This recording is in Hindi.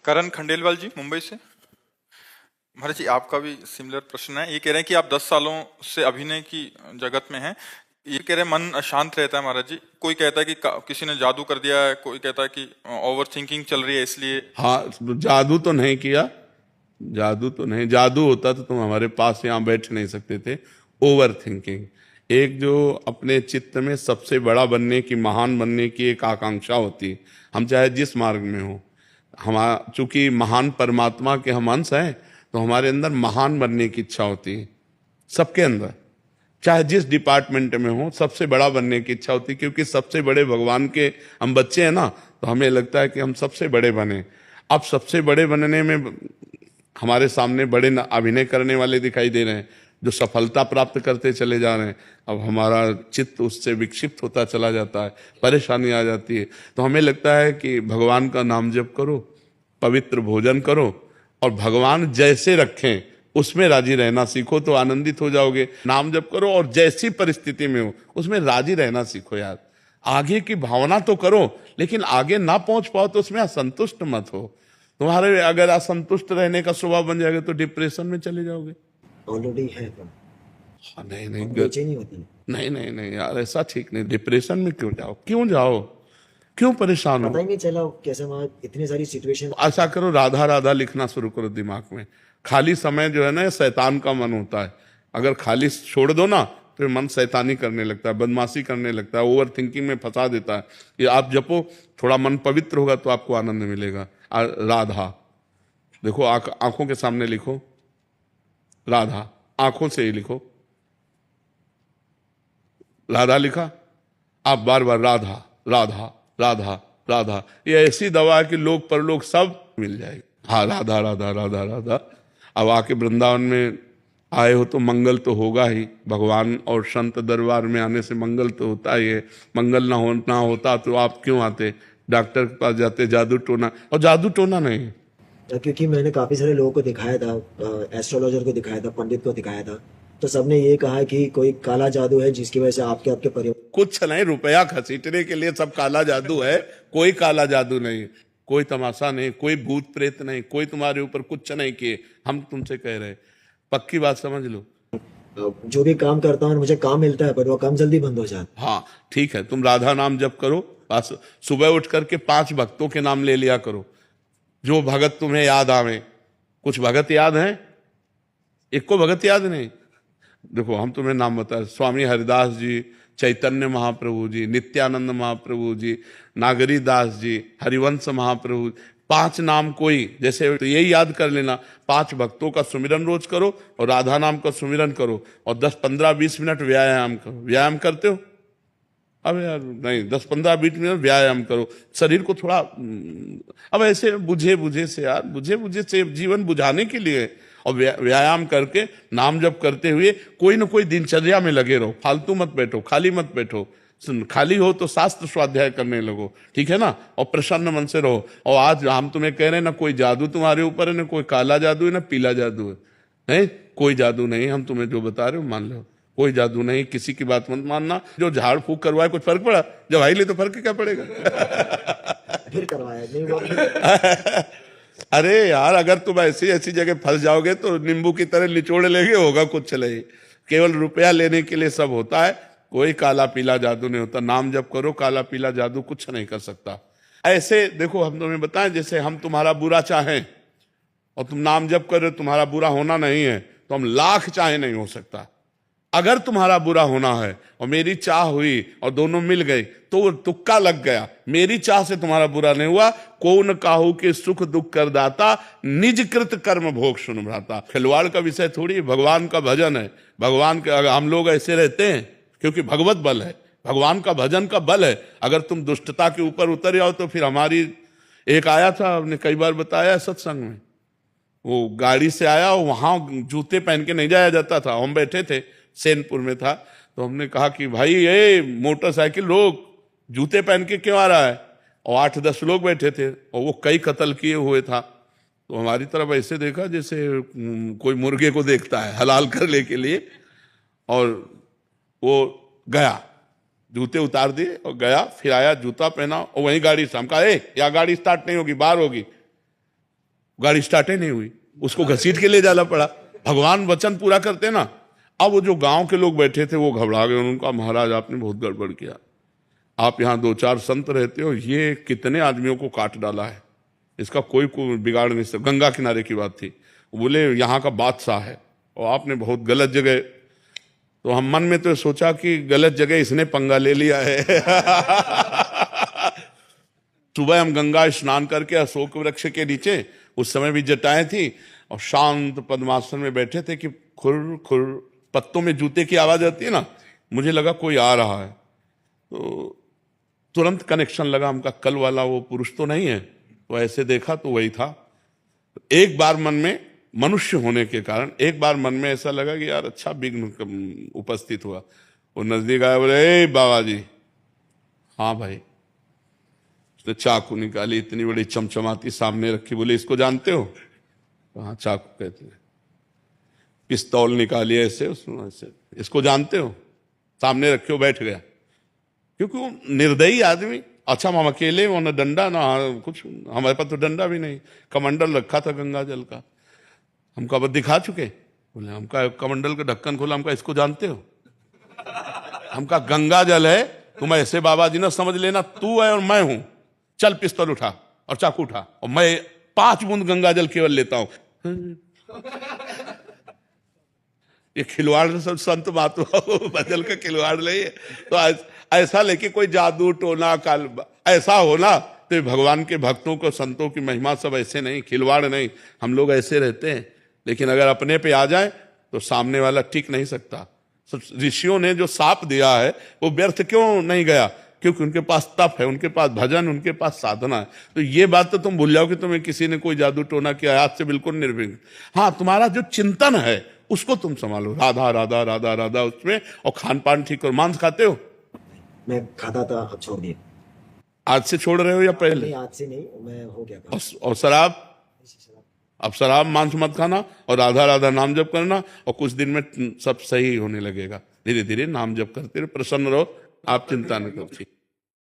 करण खंडेलवाल जी मुंबई से। महाराज जी आपका भी सिमिलर प्रश्न है। ये कह रहे हैं कि आप 10 सालों से अभिनय की जगत में हैं। ये कह रहे हैं मन अशांत रहता है महाराज जी। कोई कहता है कि किसी ने जादू कर दिया है, कोई कहता है कि ओवर थिंकिंग चल रही है इसलिए। हाँ, जादू तो नहीं किया। जादू तो नहीं, जादू होता तो तुम हमारे पास यहाँ बैठ नहीं सकते थे। ओवर थिंकिंग, एक जो अपने चित्त में सबसे बड़ा बनने की, महान बनने की एक आकांक्षा होती है। हम चाहे जिस मार्ग में हो, हम चूंकि महान परमात्मा के हम अंश हैं, तो हमारे अंदर महान बनने की इच्छा होती है। सबके अंदर, चाहे जिस डिपार्टमेंट में हो, सबसे बड़ा बनने की इच्छा होती है। क्योंकि सबसे बड़े भगवान के हम बच्चे हैं ना, तो हमें लगता है कि हम सबसे बड़े बने। अब सबसे बड़े बनने में हमारे सामने बड़े अभिनय करने वाले दिखाई दे रहे हैं, जो सफलता प्राप्त करते चले जा रहे हैं। अब हमारा चित्त उससे विक्षिप्त होता चला जाता है, परेशानी आ जाती है। तो हमें लगता है कि भगवान का नाम जप करो, पवित्र भोजन करो, और भगवान जैसे रखें उसमें राजी रहना सीखो, तो आनंदित हो जाओगे। नाम जप करो और जैसी परिस्थिति में हो उसमें राजी रहना सीखो यार। आगे की भावना तो करो, लेकिन आगे ना पहुंच पाओ तो उसमें असंतुष्ट मत हो। तुम्हारे अगर असंतुष्ट रहने का स्वभाव बन जाएगा तो डिप्रेशन में चले जाओगे। ऑलरेडी है तो हाँ, नहीं नहीं, बेचैनी होती है। नहीं नहीं नहीं यार, ऐसा ठीक नहीं। डिप्रेशन में क्यों जाओ, क्यों जाओ, क्यों परेशान पता हो? ही नहीं चला कैसे वहां इतनी सारी सिचुएशन। ऐसा करो, राधा राधा लिखना शुरू करो दिमाग में। खाली समय जो है ना, ये शैतान का मन होता है। अगर खाली छोड़ दो ना, तो मन शैतानी करने लगता है, बदमाशी करने लगता है, ओवर थिंकिंग में फंसा देता है। ये आप जपो, थोड़ा मन पवित्र होगा तो आपको आनंद मिलेगा। राधा देखो, आंखों के सामने लिखो राधा, आंखों से ही लिखो राधा। लिखा, आप बार बार राधा राधा राधा राधा। ये ऐसी दवा है कि लोक परलोक सब मिल जाएगी। हाँ, राधा राधा राधा राधा। अब आके वृंदावन में आए हो तो मंगल तो होगा ही। भगवान और संत दरबार में आने से मंगल तो होता ही है। मंगल ना होता तो आप क्यों आते? डॉक्टर के पास जाते, जादू टोना। और जादू टोना नहीं, क्योंकि मैंने काफी सारे लोगों को दिखाया था, एस्ट्रोलॉजर को दिखाया था, पंडित को दिखाया था, तो सबने ये कहा कि कोई काला जादू है जिसकी वजह से आपके आपके परिवार। कुछ नहीं। रुपया घसीटने के लिए सब काला जादू है। कोई काला जादू नहीं, कोई तमाशा नहीं, कोई भूत प्रेत नहीं, कोई तुम्हारे ऊपर कुछ नहीं किए। हम तुमसे कह रहे हैं, पक्की बात समझ लो। जो भी काम करता हूँ मुझे काम मिलता है, पर वो काम जल्दी बंद हो जाता हाँ ठीक है, तुम राधा नाम जप करो। बस सुबह उठ करके 5 भक्तों के नाम ले लिया करो, जो भगत तुम्हें याद आवे। कुछ भगत याद हैं? एक को भगत याद नहीं। देखो, हम तुम्हें नाम बताए, स्वामी हरिदास जी, चैतन्य महाप्रभु जी, नित्यानंद महाप्रभु जी, नागरी दास जी, हरिवंश महाप्रभु। 5 नाम कोई, जैसे तो यही याद कर लेना। 5 भक्तों का सुमिरन रोज करो और राधा नाम का सुमिरन करो, और 10 15 20 मिनट व्यायाम करो। व्यायाम करते हो? अब यार नहीं, 10 15 20 मिनट व्यायाम करो, शरीर को थोड़ा अब ऐसे बुझे बुझे से यार, बुझे बुझे से जीवन बुझाने के लिए। और व्यायाम करके, नाम जप करते हुए कोई ना कोई दिनचर्या में लगे रहो। फालतू मत बैठो, खाली मत बैठो। खाली हो तो शास्त्र स्वाध्याय करने लगो, ठीक है ना? और प्रसन्न मन से रहो। और आज हम तुम्हें कह रहे हैं ना, कोई जादू तुम्हारे ऊपर है, ना कोई काला जादू है, ना पीला जादू है। नहीं, कोई जादू नहीं। हम तुम्हें जो बता रहे हो मान लो, कोई जादू नहीं। किसी की बात मत मानना। जो झाड़ फूक करवाए कुछ फर्क पड़ा? जब भाई ले तो फर्क क्या पड़ेगा? है। फिर करवाया नहीं वो। अरे यार, अगर तुम ऐसी ऐसी जगह फंस जाओगे तो नींबू की तरह निचोड़ लेंगे, होगा कुछ चले। केवल रुपया लेने के लिए सब होता है। कोई काला पीला जादू नहीं होता। नाम जप करो, काला पीला जादू कुछ नहीं कर सकता। ऐसे देखो, हम तुम्हें बताएं, जैसे हम तुम्हारा बुरा चाहें और तुम नाम जप कर रहे हो, तुम्हारा बुरा होना नहीं है, तो हम लाख चाहे नहीं हो सकता। अगर तुम्हारा बुरा होना है और मेरी चाह हुई और दोनों मिल गए, तो वो तुक्का लग गया। मेरी चाह से तुम्हारा बुरा नहीं हुआ। कौन काहू के सुख दुख कर दाता, निज कृत कर्म भोग सुन भ्राता। खिलवाड़ का विषय थोड़ी, भगवान का भजन है। भगवान के हम लोग ऐसे रहते हैं क्योंकि भगवत बल है, भगवान का भजन का बल है। अगर तुम दुष्टता के ऊपर उतर जाओ तो फिर हमारी एक आया था, हमने कई बार बताया सत्संग में, वो गाड़ी से आया, वहां जूते पहन के नहीं जाया जाता था। हम बैठे थे, सेनपुर में था, तो हमने कहा कि भाई ये मोटरसाइकिल रोक, जूते पहन के क्यों आ रहा है? और 8-10 लोग बैठे थे, और वो कई कत्ल किए हुए था। तो हमारी तरफ ऐसे देखा जैसे कोई मुर्गे को देखता है हलाल करने के लिए। और वो गया, जूते उतार दिए और गया। फिर आया, जूता पहना और वहीं गाड़ी से। हम कहा, या गाड़ी स्टार्ट नहीं होगी, बाहर होगी। गाड़ी स्टार्ट ही नहीं हुई, उसको घसीट के ले जाना पड़ा। भगवान वचन पूरा करते ना। अब वो जो गांव के लोग बैठे थे वो घबरा गए, उनका महाराज आपने बहुत गड़बड़ किया, आप यहाँ 2-4 संत रहते हो, ये कितने आदमियों को काट डाला है, इसका कोई बिगाड़ नहीं सकता। गंगा किनारे की बात थी, बोले यहाँ का बादशाह है और आपने बहुत गलत जगह। तो हम मन में तो सोचा कि गलत जगह इसने पंगा ले लिया है। सुबह हम गंगा स्नान करके अशोक वृक्ष के नीचे, उस समय भी जटाएं थी, और शांत पद्मासन में बैठे थे कि खुर खुर पत्तों में जूते की आवाज आती है ना, मुझे लगा कोई आ रहा है। तो तुरंत कनेक्शन लगा हमका, कल वाला वो पुरुष तो नहीं है। तो ऐसे देखा तो वही था। एक बार मन में, मनुष्य होने के कारण एक बार मन में ऐसा लगा कि यार अच्छा विघ्न उपस्थित हुआ। वो नजदीक आया, बोले ए बाबा जी। हाँ भाई। उसने चाकू निकाली, इतनी बड़ी चमचमाती सामने रखी, बोले इसको जानते हो? हाँ चाकू कहते हैं। पिस्तौल निकाली ऐसे, उसने ऐसे, इसको जानते हो? सामने रखे हो, बैठ गया। क्योंकि वो निर्दयी आदमी। अच्छा हम अकेले, वो न डंडा ना कुछ, हमारे पास तो डंडा भी नहीं, कमंडल रखा था गंगा जल का, हमको अब दिखा चुके। बोले हमका कमंडल का ढक्कन खोला, हमका इसको जानते हो? हमका गंगा जल है, तुम ऐसे बाबा जी ना समझ लेना, तू है और मैं हूं, चल पिस्तौल उठा और चाकू उठा, और मैं 5 बूंद गंगा जल केवल लेता हूं। ये खिलवाड़ सब संत महात्मा बदल का खिलवाड़ नहीं है। तो ऐसा लेके कोई जादू टोना काल ऐसा होना, तो भगवान के भक्तों को, संतों की महिमा सब ऐसे नहीं, खिलवाड़ नहीं, हम लोग ऐसे रहते हैं। लेकिन अगर अपने पे आ जाए तो सामने वाला टिक नहीं सकता। सब ऋषियों ने जो साप दिया है वो व्यर्थ क्यों नहीं गया? क्योंकि उनके पास तप है, उनके पास भजन, उनके पास साधना है। तो ये बात तो तुम भूल जाओ कि तुम्हें किसी ने कोई जादू टोना किया, आज से बिल्कुल निर्विघ्न। हाँ, तुम्हारा जो चिंतन है उसको तुम संभालो, राधा राधा राधा राधा उसमें, और खान पान ठीक करो। मांस खाते हो? मैं खाता था, अब छोड़ दिया। आज से छोड़ रहे हो या पहले? नहीं, आज से नहीं, मैं हो गया था। और शराब? अब शराब मांस मत खाना और राधा राधा नाम जप करना, और कुछ दिन में सब सही होने लगेगा। धीरे धीरे नाम जप करते रहो, प्रसन्न रहो, आप चिंता न करो।